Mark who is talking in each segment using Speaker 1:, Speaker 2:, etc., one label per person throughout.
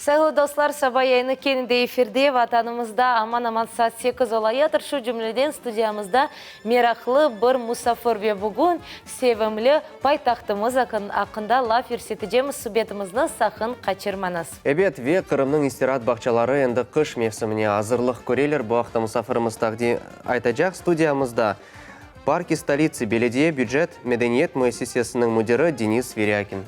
Speaker 1: Сәлем достар, сабай yayını кенінде эфирде ватанымызда аман-аман саат 8 олайатыр. Шу жүмледен студиямызда мерақлы бір мұсафыр бе бүгін севімлі пайтақтымыз ақында лав ерсетедеміз субетімізді сақын қачырманыз.
Speaker 2: Эбет ве Қырымның истират бақчалары енді қыш мевсіміне азырлық көрелер бұақта мұсафырымыз тағди айтачақ. Студиямызда парки столицы Беледия бюджет Медениет муэссесесінің мудиры Денис Верякин.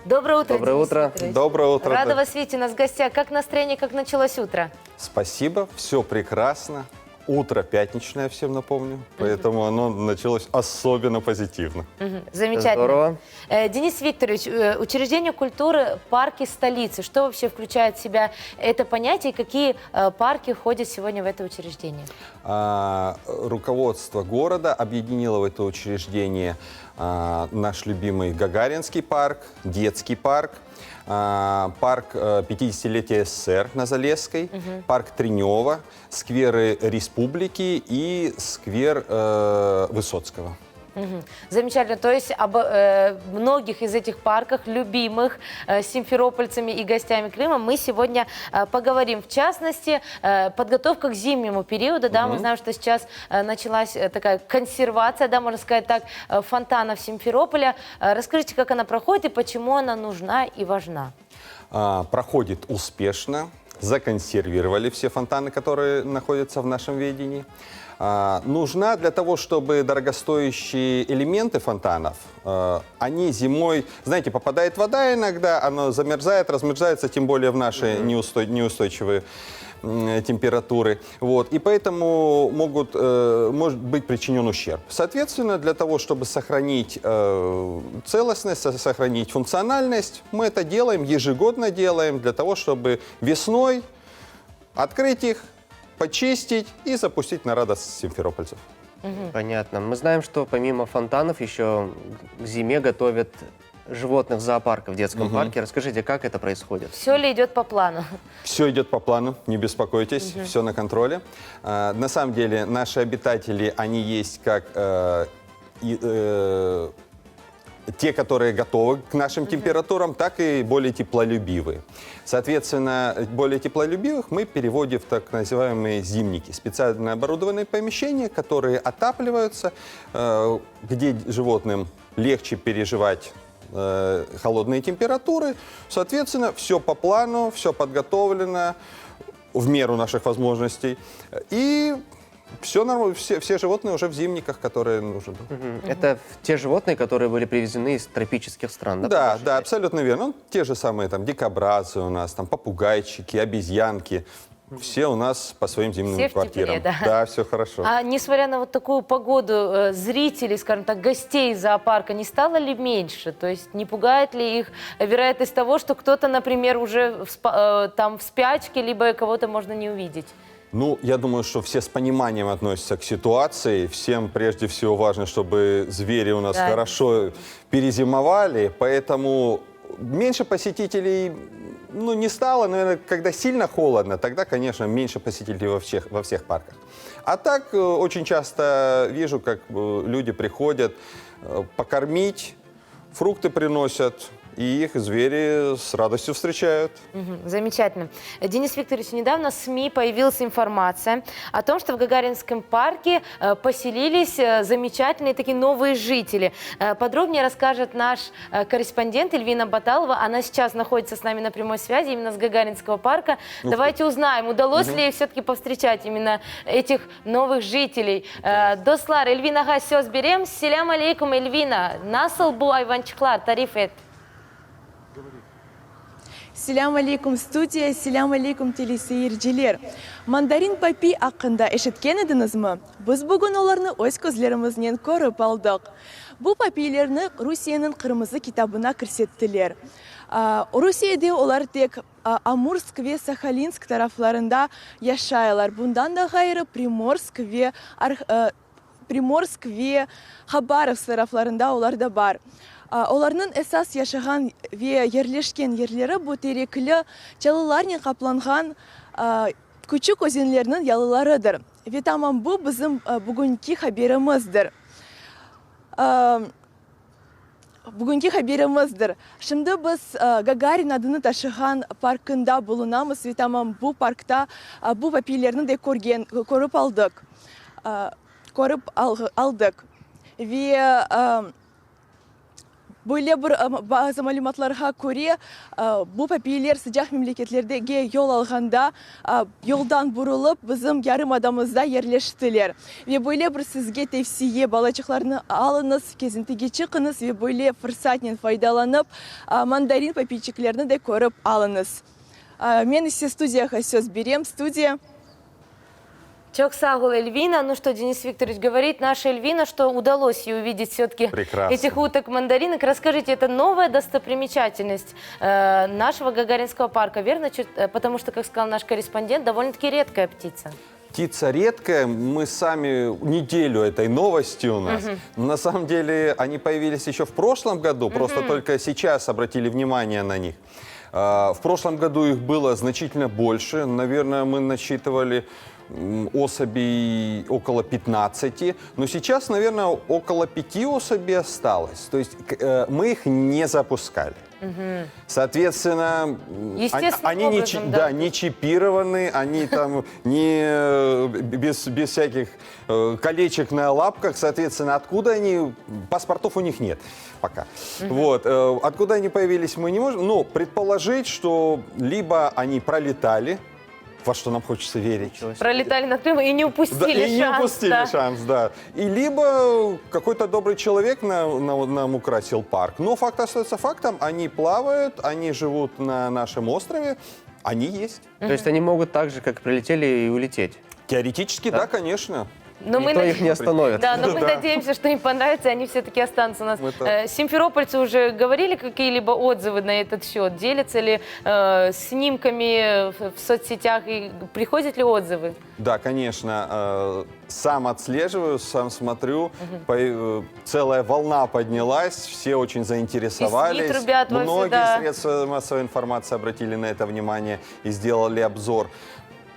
Speaker 1: Доброе утро,
Speaker 2: Доброе утро.
Speaker 3: Доброе утро.
Speaker 1: Рада вас видеть у нас в гостях. Как настроение, как началось утро?
Speaker 3: Спасибо, все прекрасно. Утро пятничное, всем напомню, поэтому оно началось особенно позитивно.
Speaker 1: Замечательно.
Speaker 2: Здорово.
Speaker 1: Денис Викторович, учреждение культуры парки столицы. Что вообще включает в себя это понятие? Какие парки ходят сегодня в это учреждение?
Speaker 3: Руководство города объединило в это учреждение наш любимый Гагаринский парк, детский парк, парк 50-летия СССР на Залесской, парк Тренева, скверы Республики и сквер Высоцкого.
Speaker 1: Замечательно. То есть об многих из этих парках, любимых симферопольцами и гостями Крыма, мы сегодня поговорим. В частности, подготовка к зимнему периоду. Да, мы знаем, что сейчас началась такая консервация, да, можно сказать так, фонтанов Симферополя. Расскажите, как она проходит и почему она нужна и важна?
Speaker 3: Проходит успешно. Законсервировали все фонтаны, которые находятся в нашем ведении. Нужна для того, чтобы дорогостоящие элементы фонтанов, они зимой, знаете, попадает вода иногда, она замерзает, размерзается, тем более в наши неустойчивые температуры. Вот, и поэтому может быть причинен ущерб. Соответственно, для того, чтобы сохранить целостность, сохранить функциональность, мы это делаем, ежегодно делаем, для того, чтобы весной открыть их, почистить и запустить на радость симферопольцев.
Speaker 2: Понятно. Мы знаем, что помимо фонтанов еще к зиме готовят животных зоопарка в детском парке. Расскажите, как это происходит?
Speaker 1: Все ли идет по плану?
Speaker 3: Все идет по плану, не беспокойтесь, все на контроле. На самом деле наши обитатели, они есть как те, которые готовы к нашим температурам, так и более теплолюбивые. Соответственно, более теплолюбивых мы переводим в так называемые зимники. Специально оборудованные помещения, которые отапливаются, где животным легче переживать холодные температуры. Соответственно, все по плану, все подготовлено в меру наших возможностей. И все нормально, все животные уже в зимниках, которые нужны.
Speaker 2: Это те животные, которые были привезены из тропических стран, да?
Speaker 3: Да, абсолютно верно. Ну, те же самые там дикобразы у нас, там попугайчики, обезьянки. Все у нас по своим зимним
Speaker 1: Все в
Speaker 3: квартирам.
Speaker 1: тепле, да?
Speaker 3: Да, все хорошо.
Speaker 1: А несмотря на вот такую погоду, зрителей, скажем так, гостей зоопарка не стало ли меньше? То есть не пугает ли их вероятность того, что кто-то, например, уже там в спячке, либо кого-то можно не увидеть?
Speaker 3: Ну, я думаю, что все с пониманием относятся к ситуации. Всем прежде всего важно, чтобы звери у нас хорошо перезимовали. Поэтому меньше посетителей не стало. Наверное, когда сильно холодно, тогда, конечно, меньше посетителей во всех парках. А так очень часто вижу, как люди приходят покормить, фрукты приносят. И их звери с радостью встречают.
Speaker 1: Замечательно. Денис Викторович, недавно в СМИ появилась информация о том, что в Гагаринском парке поселились замечательные такие новые жители. Подробнее расскажет наш корреспондент Эльвина Баталова. Она сейчас находится с нами на прямой связи именно с Гагаринского парка. Давайте узнаем, удалось ли ей все-таки повстречать именно этих новых жителей. Достлар, Эльвина сөз берем. Селям алейкум, Эльвина. Насыл бу айванчыклар, тарифет.
Speaker 4: Селям алейкум студия, селям алейкум телесейіржелер. Мандарин Папи ақында эшеткен едіңізмі? Біз бүгін оларны өз көзлерімізнен көріп алдық. Бұл папилерні Русияның қырмызы китабына кірсеттілер. Русияде олар тек Амурск ве Сахалинск тарафларында яшайлар. Бұндан да ғайры Приморск ве Хабаровск тарафларында олар да бар. Оларның əsas yaşagan ve yerleşken yerleri bu terekli çalılarla kaplanğan küçük özünlerinin yalılarıdır. Ve tamam bu bizim bugünkü haberimizdir. Бүгінгі хаберіміздір. Шымды біз Гагарин адыны ташыған паркында болунамыз. Ветамам бұл паркта бұл папийлерін де көріп алдық. Ве Böyle bir bazı malumatlarga göre bu papiyler sıcak memleketlerdeki yol alganda yoldan burulup bizim yarımadamızda yerleştiler. Ve böyle bir sizge tavsiye balacıklarını alınız, kesintiye çıkınız ve böyle fırsatla faydalanıp mandarin papiyçiklerini de görüp alınız. Ben ise студияға söz берем. Студия.
Speaker 1: Çok sağ ol, Эльвина. Ну что, Денис Викторович, говорит наша Эльвина, что удалось ей увидеть все-таки этих уток-мандаринок. Расскажите, это новая достопримечательность нашего Гагаринского парка, верно? Потому что, как сказал наш корреспондент, довольно-таки редкая птица.
Speaker 3: Птица редкая, мы сами неделю этой новости у нас. На самом деле они появились еще в прошлом году, просто только сейчас обратили внимание на них. В прошлом году их было значительно больше, наверное, мы насчитывали особей около 15, но сейчас, наверное, около 5 особей осталось. То есть мы их не запускали. Соответственно, они не чипированы, они там без всяких колечек на лапках. Соответственно, откуда они, паспортов у них нет пока. Вот. Откуда они появились, мы не можем. Но предположить, что либо они пролетали, во что нам хочется верить.
Speaker 1: Пролетали над Крымом и не упустили шанс.
Speaker 3: И не упустили шанс, да. И либо какой-то добрый человек нам украсил парк. Но факт остается фактом. Они плавают, они живут на нашем острове. Они есть.
Speaker 2: То есть они могут так же, как прилетели, и улететь?
Speaker 3: Теоретически, да, конечно.
Speaker 1: Но
Speaker 2: Никто их не остановит.
Speaker 1: Да, но мы надеемся, что им понравится, и они все-таки останутся у нас. Симферопольцы уже говорили какие-либо отзывы на этот счет? Делятся ли снимками в соцсетях и приходят ли отзывы?
Speaker 3: Да, конечно. Сам отслеживаю, сам смотрю. Целая волна поднялась, все очень заинтересовались.
Speaker 1: И СМИ трубят во все,
Speaker 3: Многие
Speaker 1: да.
Speaker 3: средства массовой информации обратили на это внимание и сделали обзор.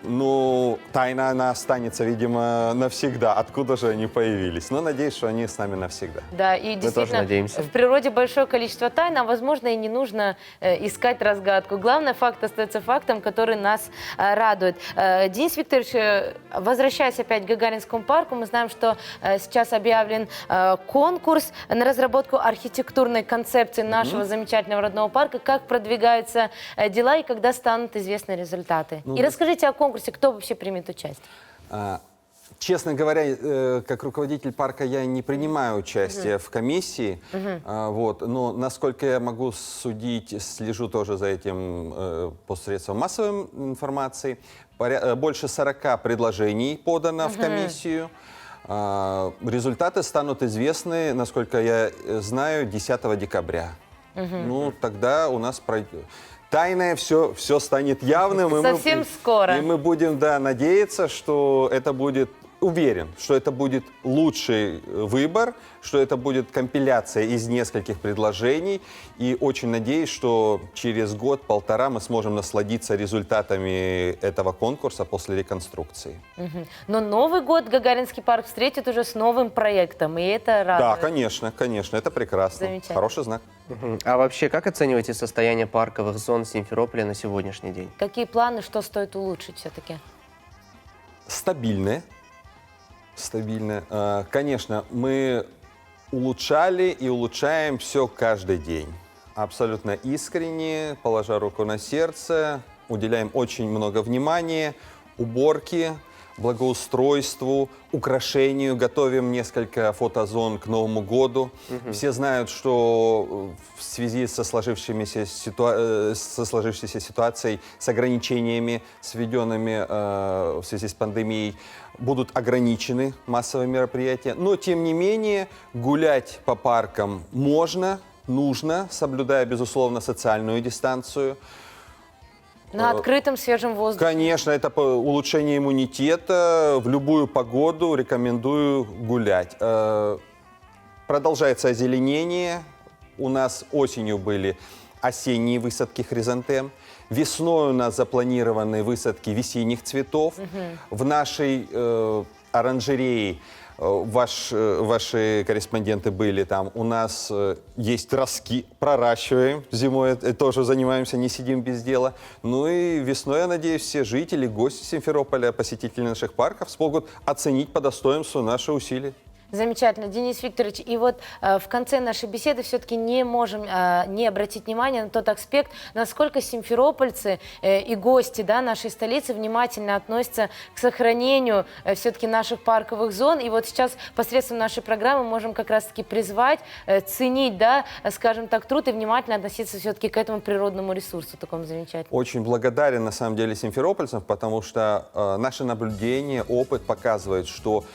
Speaker 3: Ну, тайна она останется, видимо, навсегда. Откуда же они появились? Но надеюсь, что они с нами навсегда.
Speaker 1: Да, и действительно,
Speaker 2: надеемся.
Speaker 1: в природе большое количество тайн, а возможно и не нужно искать разгадку. Главное, факт остается фактом, который нас радует. Денис Викторович, возвращаясь опять к Гагаринскому парку, мы знаем, что сейчас объявлен конкурс на разработку архитектурной концепции нашего замечательного родного парка. Как продвигаются дела и когда станут известны результаты? И расскажите о конкурсе, кто вообще примет участие?
Speaker 3: Честно говоря, как руководитель парка я не принимаю участие в комиссии, вот, но насколько я могу судить, слежу тоже за этим по средствам массовой информации, больше 40 предложений подано в комиссию. Результаты станут известны, насколько я знаю, 10 декабря. Ну, тогда у нас пройдет. Тайное все станет явным.
Speaker 1: Совсем скоро.
Speaker 3: И мы будем, да, надеяться, что это будет, уверен, что это будет лучший выбор, что это будет компиляция из нескольких предложений. И очень надеюсь, что через год-полтора мы сможем насладиться результатами этого конкурса после реконструкции.
Speaker 1: Но Новый год Гагаринский парк встретит уже с новым проектом, и это радует.
Speaker 3: Да, конечно, конечно, это прекрасно.
Speaker 1: Замечательно.
Speaker 3: Хороший знак.
Speaker 2: А вообще, как оцениваете состояние парковых зон Симферополя на сегодняшний день?
Speaker 1: Какие планы, что стоит улучшить все-таки?
Speaker 3: Стабильные. Конечно, мы улучшали и улучшаем все каждый день. Абсолютно искренне, положа руку на сердце, уделяем очень много внимания уборке, благоустройству, украшению. Готовим несколько фотозон к Новому году. Все знают, что в связи со сложившейся ситуацией, с ограничениями, введенными в связи с пандемией, будут ограничены массовые мероприятия. Но, тем не менее, гулять по паркам можно, нужно, соблюдая, безусловно, социальную дистанцию.
Speaker 1: На открытом свежем воздухе.
Speaker 3: Конечно, это улучшение иммунитета. В любую погоду рекомендую гулять. Продолжается озеленение. У нас осенью были осенние высадки хризантем. Весной у нас запланированы высадки весенних цветов. В нашей оранжерее ваши корреспонденты были там. У нас есть ростки, проращиваем зимой, тоже занимаемся, не сидим без дела. Ну и весной, я надеюсь, все жители, гости Симферополя, посетители наших парков смогут оценить по достоинству наши усилия.
Speaker 1: Замечательно, Денис Викторович. И вот в конце нашей беседы все-таки не можем не обратить внимание на тот аспект, насколько симферопольцы и гости, да, нашей столицы внимательно относятся к сохранению все-таки наших парковых зон. И вот сейчас посредством нашей программы можем как раз-таки призвать, ценить, да, скажем так, труд и внимательно относиться все-таки к этому природному ресурсу такому замечательному.
Speaker 3: Очень благодарен, на самом деле, симферопольцам, потому что наше наблюдение, опыт показывает, что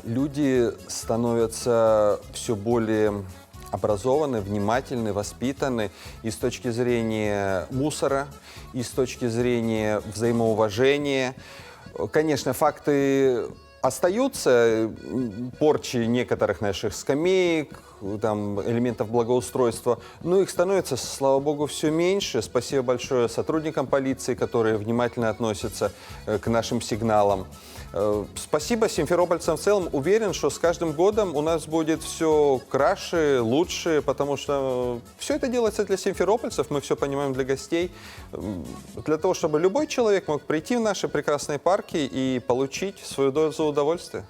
Speaker 3: люди становятся все более образованы, внимательны, воспитаны и с точки зрения мусора, и с точки зрения взаимоуважения. Конечно, факты остаются, порчи некоторых наших скамеек, там, элементов благоустройства, но их становится, слава богу, все меньше. Спасибо большое сотрудникам полиции, которые внимательно относятся к нашим сигналам. Спасибо симферопольцам в целом. Уверен, что с каждым годом у нас будет все краше, лучше, потому что все это делается для симферопольцев, мы все понимаем, для гостей, для того, чтобы любой человек мог прийти в наши прекрасные парки и получить свою дозу удовольствия.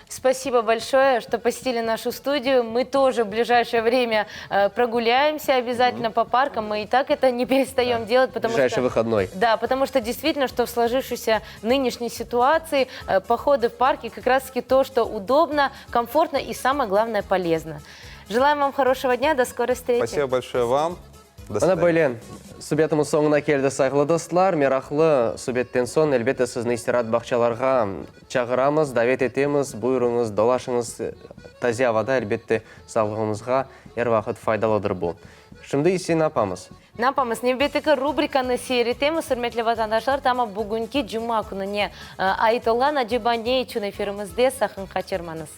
Speaker 1: Спасибо большое, что посетили нашу студию. Мы тоже в ближайшее время прогуляемся обязательно по паркам. Мы и так это не перестаем делать, потому
Speaker 2: Ближайший выходной.
Speaker 1: Да, потому что действительно, что в сложившейся нынешней ситуации походы в парки как раз-таки то, что удобно, комфортно и, самое главное, полезно. Желаем вам хорошего дня, до скорой встречи.
Speaker 3: Спасибо большое вам. До
Speaker 2: Ана
Speaker 3: свидания.
Speaker 2: бәйлен, субетіміз соңына келді сайғылы достылар. Мерақлы субеттен соң, әлбетте сізні истират бақчаларға чағырамыз, давет етеміз, бұйырыңыз, долашыңыз тазия авада, әлбетте сағлығымызға әр вақыт файдалыдыр бұл. Шымды исен апамыз.
Speaker 1: Напамыз, небетікі рубриканы сейретеміз, үрметлі ватандашлар, тама бүгінгі жұма күніне айтылған аджибане үшін эфирімізде сақын қачырманыз.